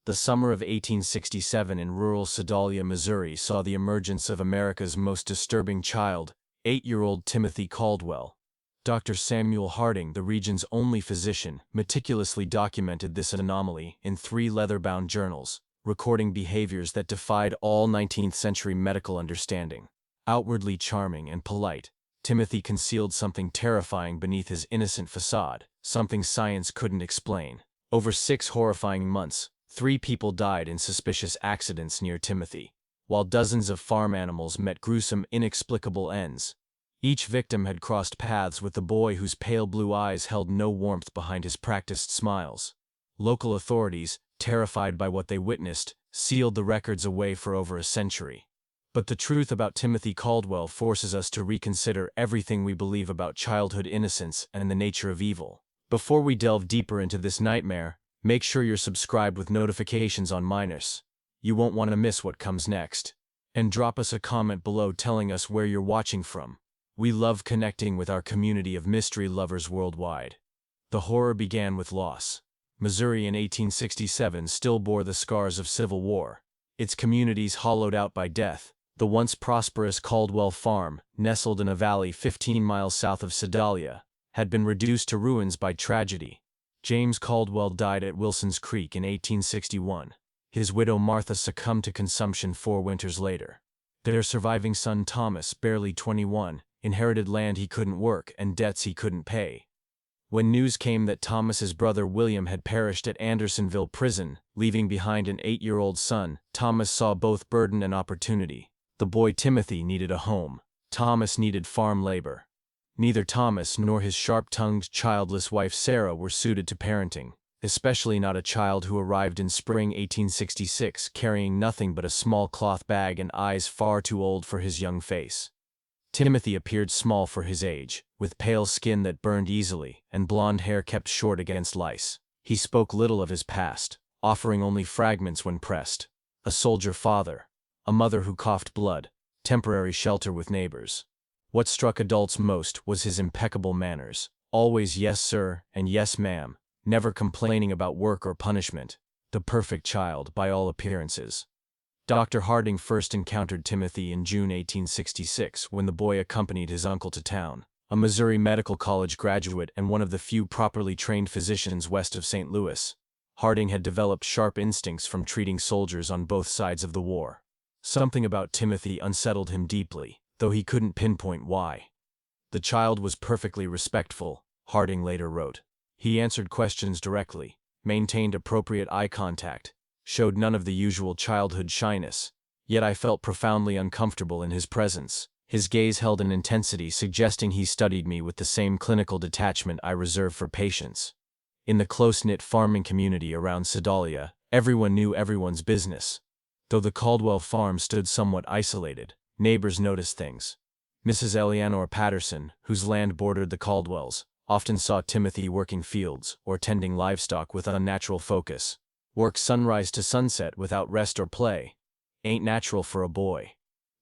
The summer of 1867 in rural Sedalia, Missouri saw the emergence of America's most disturbing child, 8-year-old Timothy Caldwell. Dr. Samuel Harding, the region's only physician, meticulously documented this anomaly in 3 leather-bound journals, recording behaviors that defied all 19th-century medical understanding. Outwardly charming and polite, Timothy concealed something terrifying beneath his innocent facade, something science couldn't explain. Over 6 horrifying months, 3 people died in suspicious accidents near Timothy, while dozens of farm animals met gruesome, inexplicable ends. Each victim had crossed paths with the boy whose pale blue eyes held no warmth behind his practiced smiles. Local authorities, terrified by what they witnessed, sealed the records away for over a century. But the truth about Timothy Caldwell forces us to reconsider everything we believe about childhood innocence and the nature of evil. Before we delve deeper into this nightmare, make sure you're subscribed with notifications on minors. You won't want to miss what comes next. And drop us a comment below telling us where you're watching from. We love connecting with our community of mystery lovers worldwide. The horror began with loss. Missouri in 1867 still bore the scars of Civil War, its communities hollowed out by death. The once prosperous Caldwell Farm, nestled in a valley 15 miles south of Sedalia, had been reduced to ruins by tragedy. James Caldwell died at Wilson's Creek in 1861. His widow Martha succumbed to consumption 4 winters later. Their surviving son Thomas, barely 21, inherited land he couldn't work and debts he couldn't pay. When news came that Thomas's brother William had perished at Andersonville Prison, leaving behind an 8-year-old son, Thomas saw both burden and opportunity. The boy Timothy needed a home. Thomas needed farm labor. Neither Thomas nor his sharp-tongued, childless wife Sarah were suited to parenting, especially not a child who arrived in spring 1866 carrying nothing but a small cloth bag and eyes far too old for his young face. Timothy appeared small for his age, with pale skin that burned easily and blonde hair kept short against lice. He spoke little of his past, offering only fragments when pressed. A soldier father, a mother who coughed blood, temporary shelter with neighbors. What struck adults most was his impeccable manners, always yes sir and yes ma'am, never complaining about work or punishment. The perfect child by all appearances. Dr. Harding first encountered Timothy in June 1866 when the boy accompanied his uncle to town, a Missouri Medical College graduate and one of the few properly trained physicians west of St. Louis. Harding had developed sharp instincts from treating soldiers on both sides of the war. Something about Timothy unsettled him deeply, though he couldn't pinpoint why. The child was perfectly respectful, Harding later wrote. He answered questions directly, maintained appropriate eye contact, showed none of the usual childhood shyness, yet I felt profoundly uncomfortable in his presence. His gaze held an intensity suggesting he studied me with the same clinical detachment I reserve for patients. In the close-knit farming community around Sedalia, everyone knew everyone's business. Though the Caldwell farm stood somewhat isolated, neighbors noticed things. Mrs. Eleanor Patterson, whose land bordered the Caldwells, often saw Timothy working fields or tending livestock with unnatural focus. Work sunrise to sunset without rest or play. Ain't natural for a boy.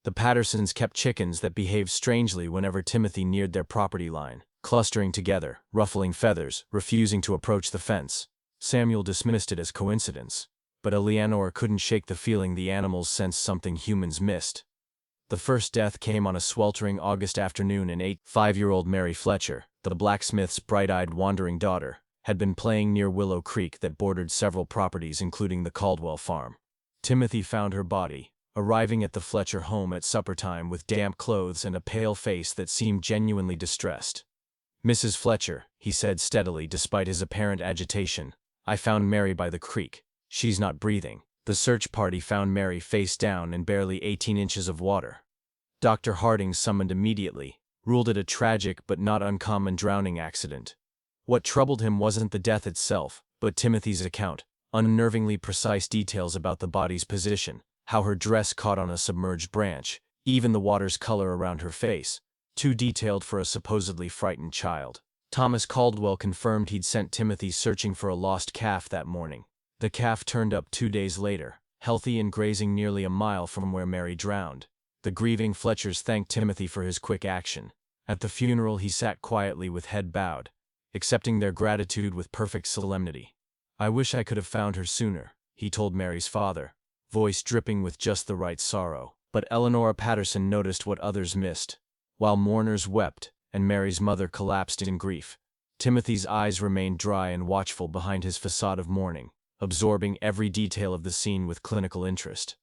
The Pattersons kept chickens that behaved strangely whenever Timothy neared their property line, clustering together, ruffling feathers, refusing to approach the fence. Samuel dismissed it as coincidence, but Eleanor couldn't shake the feeling the animals sensed something humans missed. The first death came on a sweltering August afternoon in 5-year-old Mary Fletcher, the blacksmith's bright-eyed wandering daughter, had been playing near Willow Creek that bordered several properties including the Caldwell farm. Timothy found her body, arriving at the Fletcher home at supper time with damp clothes and a pale face that seemed genuinely distressed. "Mrs. Fletcher," he said steadily despite his apparent agitation, "I found Mary by the creek. She's not breathing." The search party found Mary face down in barely 18 inches of water. Dr. Harding, summoned immediately, ruled it a tragic but not uncommon drowning accident. What troubled him wasn't the death itself, but Timothy's account, unnervingly precise details about the body's position, how her dress caught on a submerged branch, even the water's color around her face, too detailed for a supposedly frightened child. Thomas Caldwell confirmed he'd sent Timothy searching for a lost calf that morning. The calf turned up 2 days later, healthy and grazing nearly a mile from where Mary drowned. The grieving Fletchers thanked Timothy for his quick action. At the funeral he sat quietly with head bowed, accepting their gratitude with perfect solemnity. "I wish I could have found her sooner," he told Mary's father, voice dripping with just the right sorrow. But Eleanor Patterson noticed what others missed. While mourners wept, and Mary's mother collapsed in grief, Timothy's eyes remained dry and watchful behind his facade of mourning, absorbing every detail of the scene with clinical interest.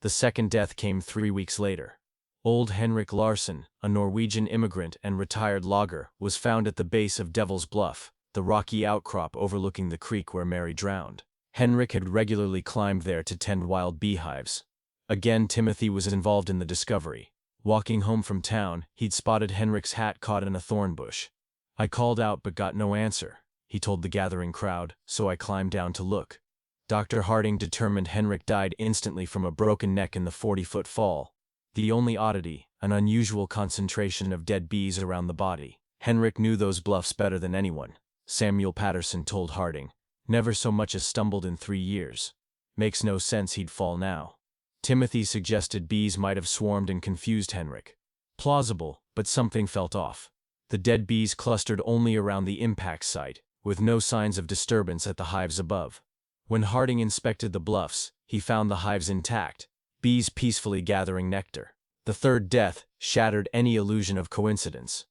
The second death came 3 weeks later. Old Henrik Larsson, a Norwegian immigrant and retired logger, was found at the base of Devil's Bluff, the rocky outcrop overlooking the creek where Mary drowned. Henrik had regularly climbed there to tend wild beehives. Again, Timothy was involved in the discovery. Walking home from town, he'd spotted Henrik's hat caught in a thorn bush. I called out but got no answer, he told the gathering crowd, so I climbed down to look. Dr. Harding determined Henrik died instantly from a broken neck in the 40-foot fall. The only oddity, an unusual concentration of dead bees around the body. Henrik knew those bluffs better than anyone, Samuel Patterson told Harding. Never so much as stumbled in 3 years. Makes no sense he'd fall now. Timothy suggested bees might have swarmed and confused Henrik. Plausible, but something felt off. The dead bees clustered only around the impact site, with no signs of disturbance at the hives above. When Harding inspected the bluffs, he found the hives intact, bees peacefully gathering nectar. The third death shattered any illusion of coincidence.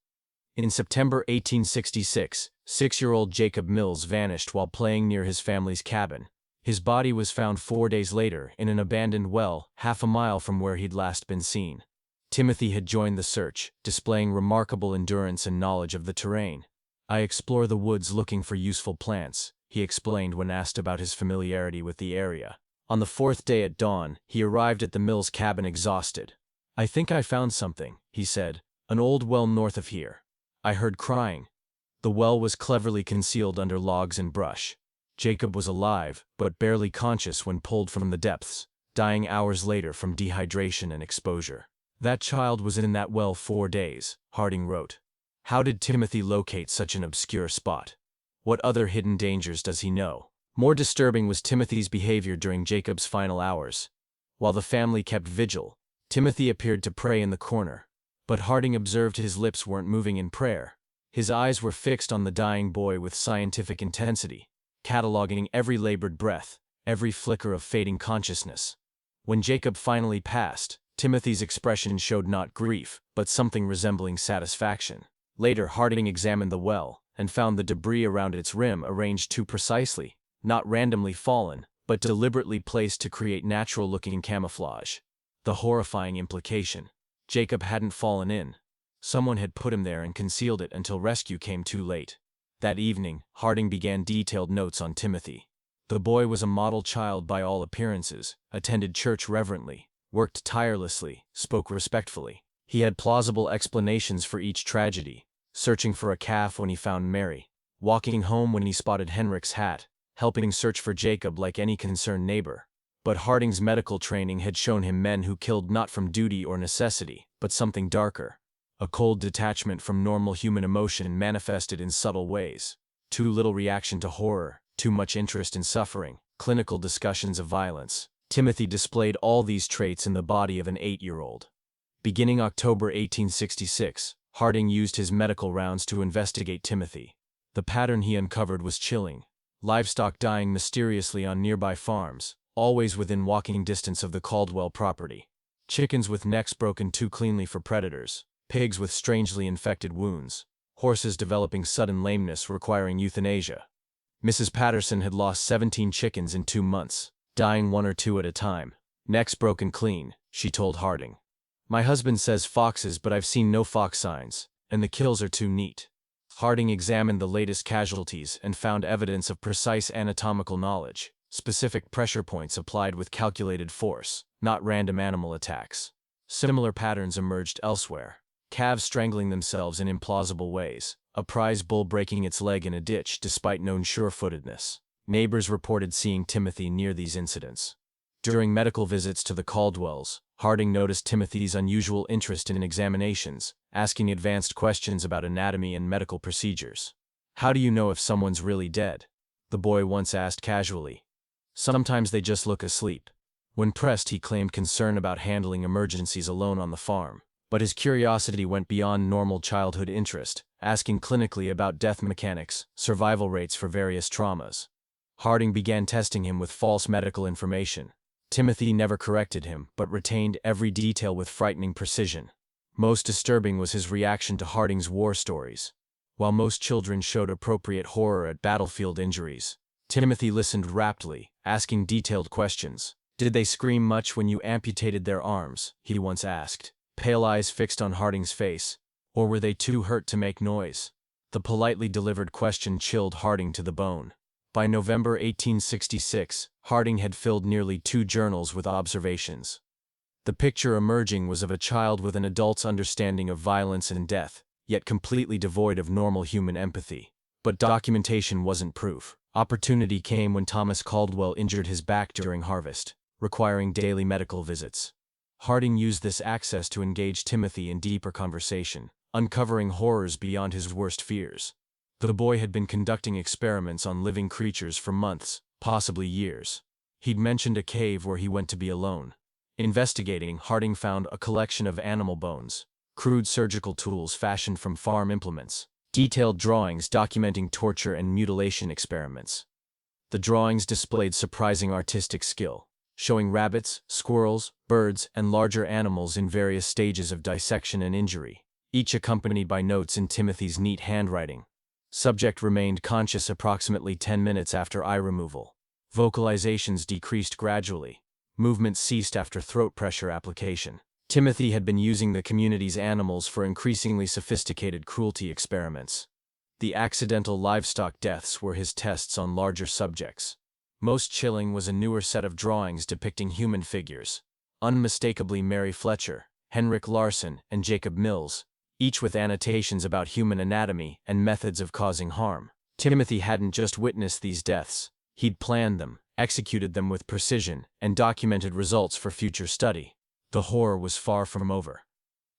In September 1866, 6-year-old Jacob Mills vanished while playing near his family's cabin. His body was found 4 days later in an abandoned well, half a mile from where he'd last been seen. Timothy had joined the search, displaying remarkable endurance and knowledge of the terrain. I explore the woods looking for useful plants, he explained when asked about his familiarity with the area. On the 4th day at dawn, he arrived at the Mills cabin exhausted. I think I found something, he said, an old well north of here. I heard crying. The well was cleverly concealed under logs and brush. Jacob was alive, but barely conscious when pulled from the depths, dying hours later from dehydration and exposure. That child was in that well 4 days, Harding wrote. How did Timothy locate such an obscure spot? What other hidden dangers does he know? More disturbing was Timothy's behavior during Jacob's final hours. While the family kept vigil, Timothy appeared to pray in the corner. But Harding observed his lips weren't moving in prayer. His eyes were fixed on the dying boy with scientific intensity, cataloging every labored breath, every flicker of fading consciousness. When Jacob finally passed, Timothy's expression showed not grief, but something resembling satisfaction. Later, Harding examined the well, and found the debris around its rim arranged too precisely, not randomly fallen, but deliberately placed to create natural-looking camouflage. The horrifying implication. Jacob hadn't fallen in. Someone had put him there and concealed it until rescue came too late. That evening, Harding began detailed notes on Timothy. The boy was a model child by all appearances, attended church reverently, worked tirelessly, spoke respectfully. He had plausible explanations for each tragedy, searching for a calf when he found Mary, walking home when he spotted Henrik's hat, helping search for Jacob like any concerned neighbor. But Harding's medical training had shown him men who killed not from duty or necessity, but something darker. A cold detachment from normal human emotion manifested in subtle ways. Too little reaction to horror, too much interest in suffering, clinical discussions of violence. Timothy displayed all these traits in the body of an 8-year-old. Beginning October 1866, Harding used his medical rounds to investigate Timothy. The pattern he uncovered was chilling. Livestock dying mysteriously on nearby farms, always within walking distance of the Caldwell property. Chickens with necks broken too cleanly for predators. Pigs with strangely infected wounds. Horses developing sudden lameness requiring euthanasia. Mrs. Patterson had lost 17 chickens in 2 months, dying 1 or 2 at a time. Necks broken clean, she told Harding. My husband says foxes, but I've seen no fox signs, and the kills are too neat. Harding examined the latest casualties and found evidence of precise anatomical knowledge, specific pressure points applied with calculated force, not random animal attacks. Similar patterns emerged elsewhere. Calves strangling themselves in implausible ways, a prize bull breaking its leg in a ditch despite known sure-footedness. Neighbors reported seeing Timothy near these incidents. During medical visits to the Caldwells, Harding noticed Timothy's unusual interest in examinations, asking advanced questions about anatomy and medical procedures. How do you know if someone's really dead? The boy once asked casually. Sometimes they just look asleep. When pressed, he claimed concern about handling emergencies alone on the farm. But his curiosity went beyond normal childhood interest, asking clinically about death mechanics, survival rates for various traumas. Harding began testing him with false medical information. Timothy never corrected him, but retained every detail with frightening precision. Most disturbing was his reaction to Harding's war stories. While most children showed appropriate horror at battlefield injuries, Timothy listened raptly, asking detailed questions. "Did they scream much when you amputated their arms?" he once asked, pale eyes fixed on Harding's face. "Or were they too hurt to make noise?" The politely delivered question chilled Harding to the bone. By November 1866, Harding had filled nearly 2 journals with observations. The picture emerging was of a child with an adult's understanding of violence and death, yet completely devoid of normal human empathy. But documentation wasn't proof. Opportunity came when Thomas Caldwell injured his back during harvest, requiring daily medical visits. Harding used this access to engage Timothy in deeper conversation, uncovering horrors beyond his worst fears. The boy had been conducting experiments on living creatures for months, possibly years. He'd mentioned a cave where he went to be alone. Investigating, Harding found a collection of animal bones, crude surgical tools fashioned from farm implements, detailed drawings documenting torture and mutilation experiments. The drawings displayed surprising artistic skill, showing rabbits, squirrels, birds, and larger animals in various stages of dissection and injury, each accompanied by notes in Timothy's neat handwriting. Subject remained conscious approximately 10 minutes after eye removal. Vocalizations decreased gradually. Movement ceased after throat pressure application. Timothy had been using the community's animals for increasingly sophisticated cruelty experiments. The accidental livestock deaths were his tests on larger subjects. Most chilling was a newer set of drawings depicting human figures, unmistakably Mary Fletcher, Henrik Larsen, and Jacob Mills, each with annotations about human anatomy and methods of causing harm. Timothy hadn't just witnessed these deaths, he'd planned them, executed them with precision, and documented results for future study. The horror was far from over.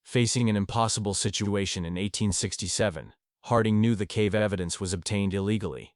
Facing an impossible situation in 1867, Harding knew the cave evidence was obtained illegally.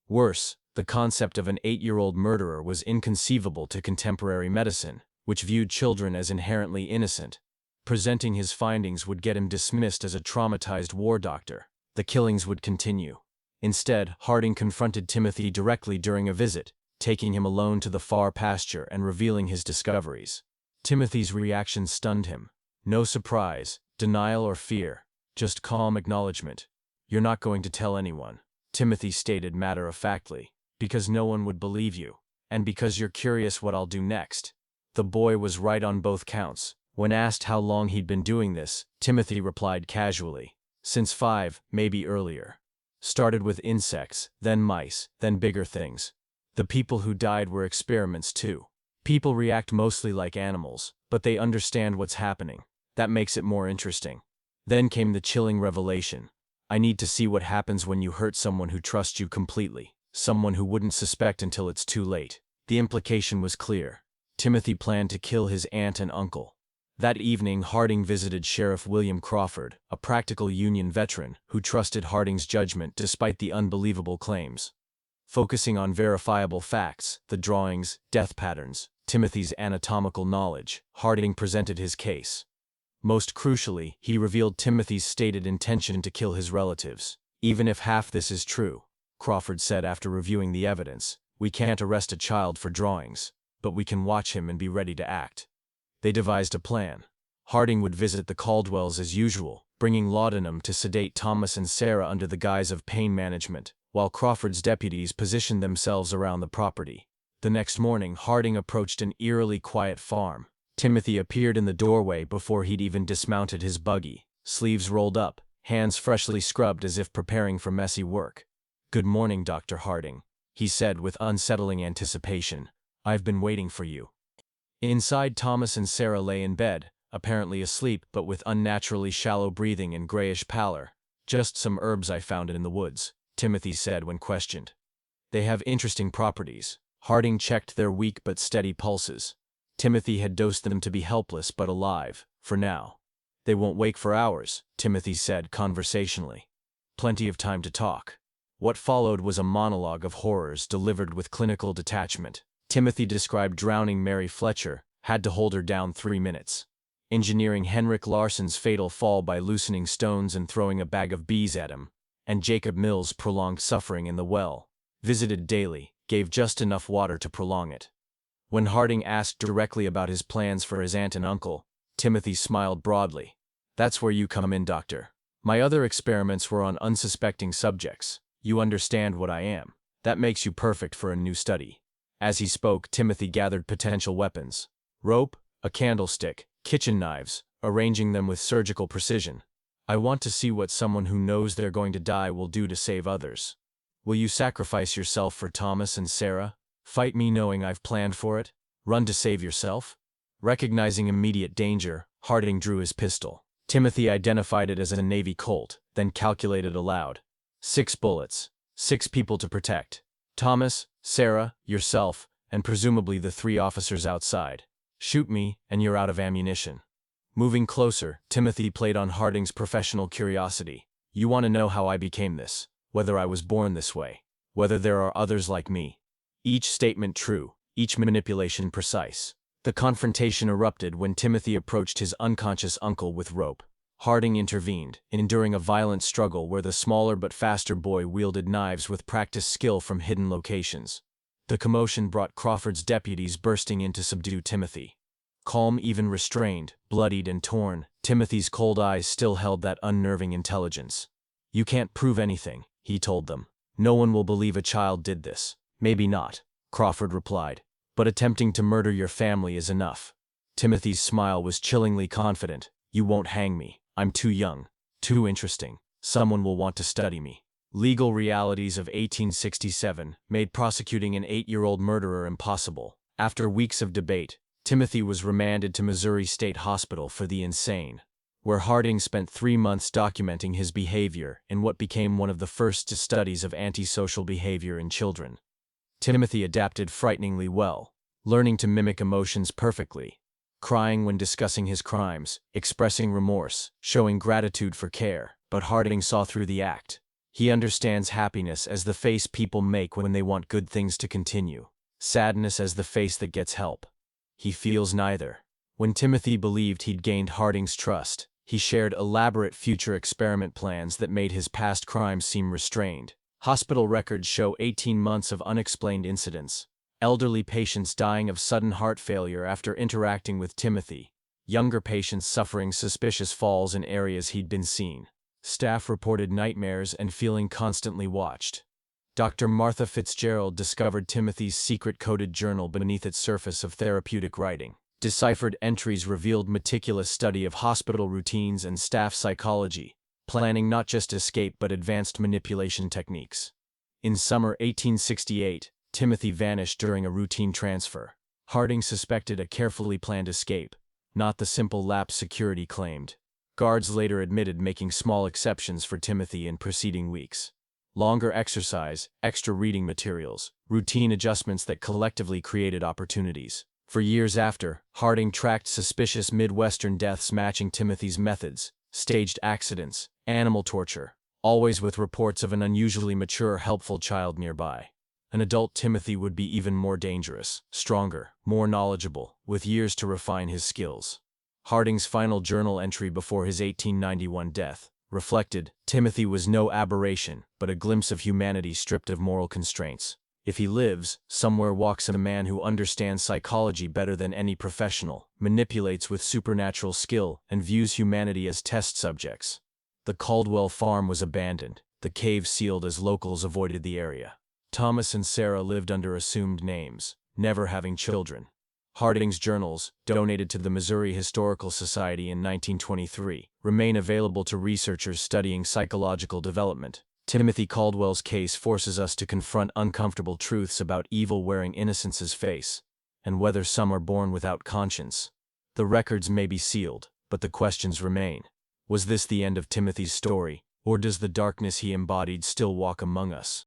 Worse, the concept of an 8-year-old murderer was inconceivable to contemporary medicine, which viewed children as inherently innocent. Presenting his findings would get him dismissed as a traumatized war doctor. The killings would continue. Instead, Harding confronted Timothy directly during a visit, taking him alone to the far pasture and revealing his discoveries. Timothy's reaction stunned him. No surprise, denial, or fear, just calm acknowledgement. "You're not going to tell anyone," Timothy stated matter-of-factly, "because no one would believe you, and because you're curious what I'll do next." The boy was right on both counts. When asked how long he'd been doing this, Timothy replied casually, "Since 5, maybe earlier. Started with insects, then mice, then bigger things. The people who died were experiments too. People react mostly like animals, but they understand what's happening. That makes it more interesting." Then came the chilling revelation. "I need to see what happens when you hurt someone who trusts you completely, someone who wouldn't suspect until it's too late." The implication was clear. Timothy planned to kill his aunt and uncle. That evening, Harding visited Sheriff William Crawford, a practical Union veteran who trusted Harding's judgment despite the unbelievable claims. Focusing on verifiable facts, the drawings, death patterns, Timothy's anatomical knowledge, Harding presented his case. Most crucially, he revealed Timothy's stated intention to kill his relatives. "Even if half this is true," Crawford said after reviewing the evidence, "we can't arrest a child for drawings, but we can watch him and be ready to act." They devised a plan. Harding would visit the Caldwells as usual, bringing laudanum to sedate Thomas and Sarah under the guise of pain management, while Crawford's deputies positioned themselves around the property. The next morning, Harding approached an eerily quiet farm. Timothy appeared in the doorway before he'd even dismounted his buggy, sleeves rolled up, hands freshly scrubbed as if preparing for messy work. "Good morning, Dr. Harding," he said with unsettling anticipation. "I've been waiting for you." Inside, Thomas and Sarah lay in bed, apparently asleep but with unnaturally shallow breathing and grayish pallor. "Just some herbs I found in the woods," Timothy said when questioned. "They have interesting properties." Harding checked their weak but steady pulses. Timothy had dosed them to be helpless but alive, for now. "They won't wake for hours," Timothy said conversationally. "Plenty of time to talk." What followed was a monologue of horrors delivered with clinical detachment. Timothy described drowning Mary Fletcher, had to hold her down 3 minutes. Engineering Henrik Larsen's fatal fall by loosening stones and throwing a bag of bees at him, and Jacob Mills' prolonged suffering in the well. Visited daily, gave just enough water to prolong it. When Harding asked directly about his plans for his aunt and uncle, Timothy smiled broadly. "That's where you come in, doctor. My other experiments were on unsuspecting subjects. You understand what I am. That makes you perfect for a new study." As he spoke, Timothy gathered potential weapons: rope, a candlestick, kitchen knives, arranging them with surgical precision. "I want to see what someone who knows they're going to die will do to save others. Will you sacrifice yourself for Thomas and Sarah? Fight me knowing I've planned for it? Run to save yourself?" Recognizing immediate danger, Harding drew his pistol. Timothy identified it as a Navy Colt, then calculated aloud. 6 bullets, 6 people to protect. Thomas, Sarah, yourself, and presumably the 3 officers outside. Shoot me, and you're out of ammunition. Moving closer, Timothy played on Harding's professional curiosity. "You want to know how I became this, whether I was born this way, whether there are others like me." Each statement true, each manipulation precise. The confrontation erupted when Timothy approached his unconscious uncle with rope. Harding intervened, enduring a violent struggle where the smaller but faster boy wielded knives with practiced skill from hidden locations. The commotion brought Crawford's deputies bursting in to subdue Timothy. Calm, even restrained, bloodied and torn, Timothy's cold eyes still held that unnerving intelligence. "You can't prove anything," he told them. "No one will believe a child did this." "Maybe not," Crawford replied, "but attempting to murder your family is enough." Timothy's smile was chillingly confident. "You won't hang me. I'm too young, too interesting. Someone will want to study me." Legal realities of 1867 made prosecuting an 8-year-old murderer impossible. After weeks of debate, Timothy was remanded to Missouri State Hospital for the insane, where Harding spent 3 months documenting his behavior in what became one of the first studies of antisocial behavior in children. Timothy adapted frighteningly well, learning to mimic emotions perfectly, crying when discussing his crimes, expressing remorse, showing gratitude for care. But Harding saw through the act. He understands happiness as the face people make when they want good things to continue, sadness as the face that gets help. He feels neither. When Timothy believed he'd gained Harding's trust, he shared elaborate future experiment plans that made his past crimes seem restrained. Hospital records show 18 months of unexplained incidents. Elderly patients dying of sudden heart failure after interacting with Timothy. Younger patients suffering suspicious falls in areas he'd been seen. Staff reported nightmares and feeling constantly watched. Dr. Martha Fitzgerald discovered Timothy's secret-coded journal beneath its surface of therapeutic writing. Deciphered entries revealed meticulous study of hospital routines and staff psychology, planning not just escape but advanced manipulation techniques. In summer 1868, Timothy vanished during a routine transfer. Harding suspected a carefully planned escape, not the simple lapse security claimed. Guards later admitted making small exceptions for Timothy in preceding weeks. Longer exercise, extra reading materials, routine adjustments that collectively created opportunities. For years after, Harding tracked suspicious Midwestern deaths matching Timothy's methods: staged accidents, animal torture, always with reports of an unusually mature, helpful child nearby. An adult Timothy would be even more dangerous, stronger, more knowledgeable, with years to refine his skills. Harding's final journal entry before his 1891 death reflected, "Timothy was no aberration, but a glimpse of humanity stripped of moral constraints. If he lives, somewhere walks a man who understands psychology better than any professional, manipulates with supernatural skill, and views humanity as test subjects." The Caldwell farm was abandoned, the cave sealed as locals avoided the area. Thomas and Sarah lived under assumed names, never having children. Harding's journals, donated to the Missouri Historical Society in 1923, remain available to researchers studying psychological development. Timothy Caldwell's case forces us to confront uncomfortable truths about evil wearing innocence's face, and whether some are born without conscience. The records may be sealed, but the questions remain. Was this the end of Timothy's story, or does the darkness he embodied still walk among us?